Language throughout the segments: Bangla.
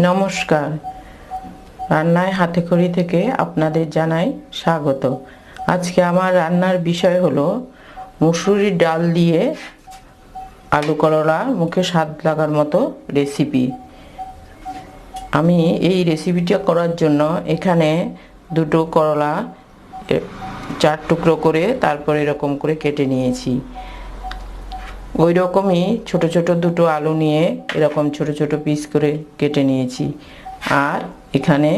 নমস্কার, রান্নায় হাতে খড়ি থেকে আপনাদের জানাই স্বাগত। আজকে আমার রান্নার বিষয় হলো মুসুরির ডাল দিয়ে আলু করলা মুখে স্বাদ লাগার মতো রেসিপি। আমি এই রেসিপিটা করার জন্য এখানে দুটো করলা 4 টুকরো করে তারপর এরকম করে কেটে নিয়েছি। ওই রকমই ছোট ছোট দুটো আলু নিয়ে এরকম ছোট ছোট পিস করে কেটে নিয়েছি। আর এখানে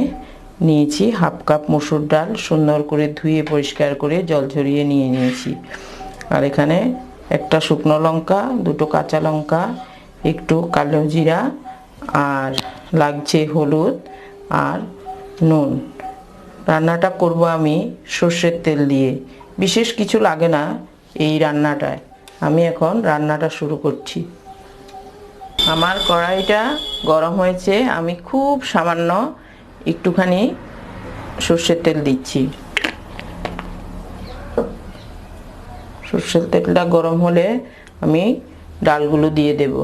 নিয়েছি হাফ কাপ মসুর ডাল, সুন্দর করে ধুয়ে পরিষ্কার করে জল ঝরিয়ে নিয়ে নিয়েছি। আর এখানে একটা শুকনো লঙ্কা, দুটো কাঁচা লঙ্কা, একটু কালো জিরা, আর লাগছে হলুদ আর নুন। রান্নাটা করব আমি সর্ষের তেল দিয়ে, বিশেষ কিছু লাগে না এই রান্নাটায়। আমি এখন রান্নাটা শুরু করছি। আমার কড়াইটা গরম হয়েছে, আমি খুব সামান্য একটুখানি সর্ষের তেল দিচ্ছি। সর্ষের তেলটা গরম হলে আমি ডালগুলো দিয়ে দেব।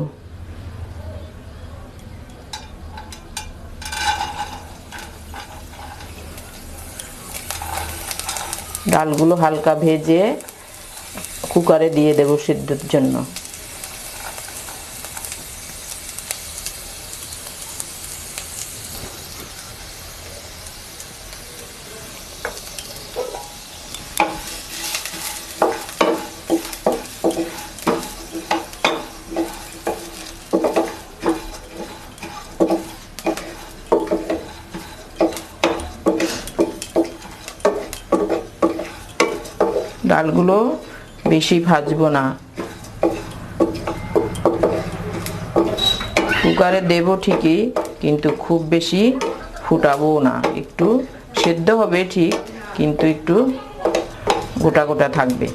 ডালগুলো হালকা ভেজে কুকারে দিয়ে দেব সিদ্ধর জন্য। ডালগুলো বেশি ভাজবো না, কুকারে দেব ঠিকই, কিন্তু খুব বেশি ফুটাবো না। একটু সেদ্ধ হবে ঠিক, কিন্তু একটু গোটা গোটা থাকবে।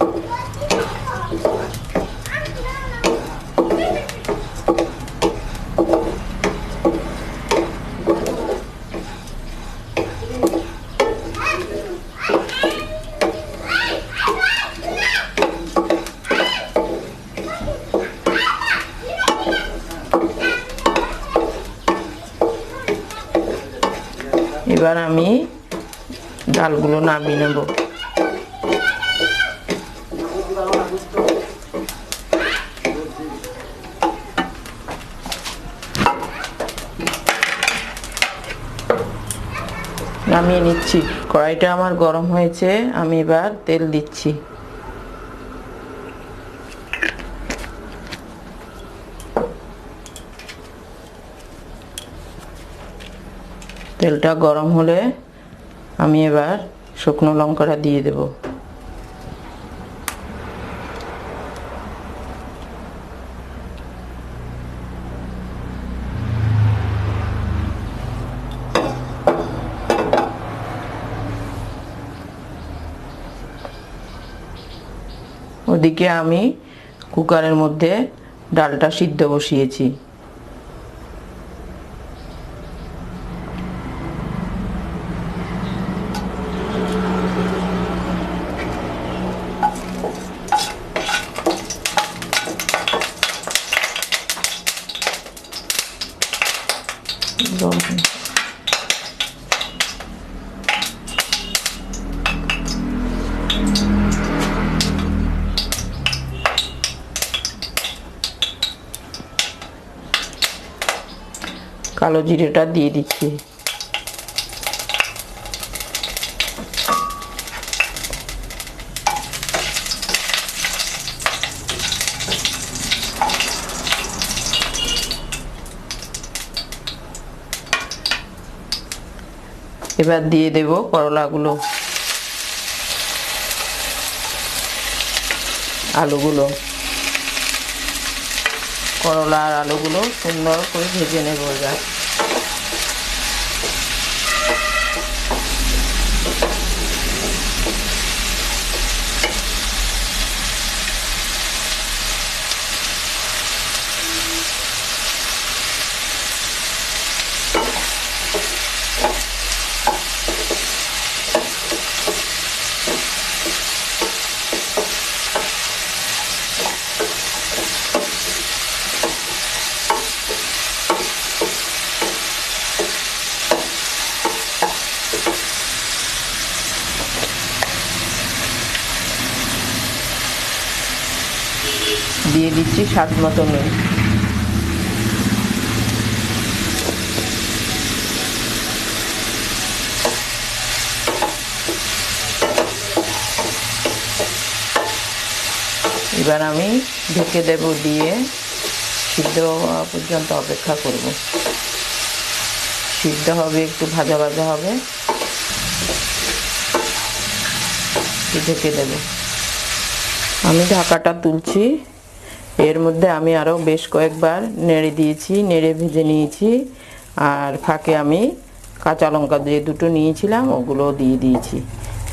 এবার আমি ডালগুলো নামিয়ে নেব। নামিয়ে নিচ্ছি। কড়াইটা আমার গরম হয়েছে, আমি এবার তেল দিচ্ছি। তেলটা গরম হলে আমি এবার শুকনো লঙ্কাটা দিয়ে দেব। ওদিকে আমি কুকারের মধ্যে ডালটা সিদ্ধ বসিয়েছি। কালো জিরেটা দিয়ে দিচ্ছি। এবার দিয়ে দেব করলাগুলো, আলুগুলো। করলা আর আলুগুলো সুন্দর করে ভেজে নেব। এবার দিচ্ছি স্বাদ মতো নুন। এবার আমি ঢেকে দেব, দিয়ে সিদ্ধ হওয়া পর্যন্ত অপেক্ষা করব। সিদ্ধ হবে, একটু ভাজা ভাজা হবে, ঢেকে দেব। আমি ঢাকাটা তুলছি। এর মধ্যে আমি আরও বেশ কয়েকবার নেড়ে দিয়েছি, নেড়ে ভেজে নিয়েছি। আর ফাঁকে আমি কাঁচা লঙ্কা যে দুটো নিয়েছিলাম ওগুলো দিয়ে দিয়েছি।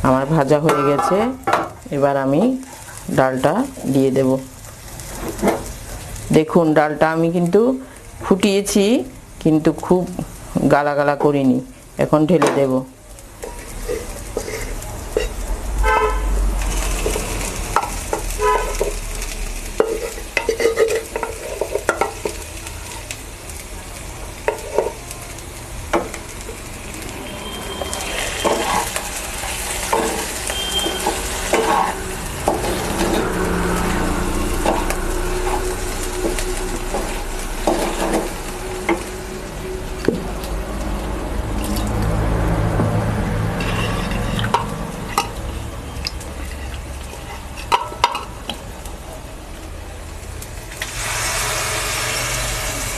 আমার ভাজা হয়ে গেছে। এবার আমি ডালটা দিয়ে দেব। দেখুন, ডালটা আমি কিন্তু ফুটিয়েছি, কিন্তু খুব গালা গালা করিনি। এখন ঢেলে দেব।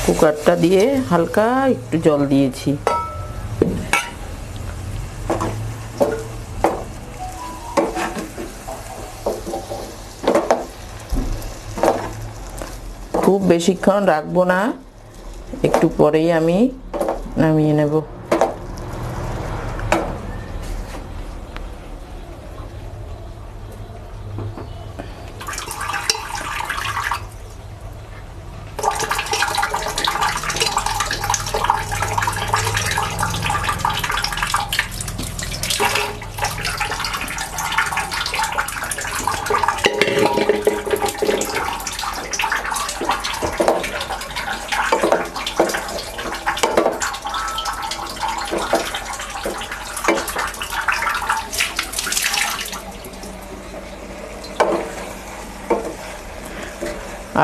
কুকারটা দিয়ে হালকা একটু জল দিয়েছি। খুব বেশিক্ষণ রাখবো না, একটু পরেই আমি নামিয়ে নেব।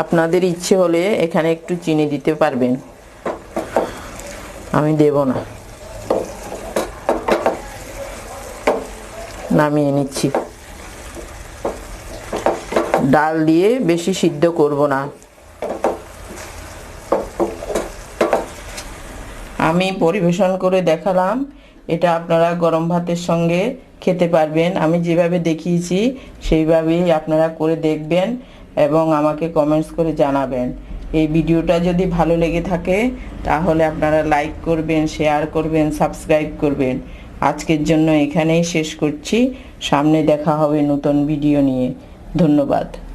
আপনাদের ইচ্ছে হলে এখানে একটু চিনি দিতে পারবেন, আমি দেব না। নামিয়ে নিচ্ছি। ডাল দিয়ে বেশি সিদ্ধ করব না। আমি পরিবেশন করে দেখালাম। এটা আপনারা গরম ভাতের সঙ্গে খেতে পারবেন। আমি যেভাবে দেখিয়েছি সেইভাবেই আপনারা করে দেখবেন এবং আমাকে কমেন্টস করে জানাবেন। এই ভিডিওটা যদি ভালো লেগে থাকে তাহলে আপনারা লাইক করবেন, শেয়ার করবেন, সাবস্ক্রাইব করবেন। আজকের জন্য এখানেই শেষ করছি। সামনে দেখা হবে নতুন ভিডিও নিয়ে। ধন্যবাদ।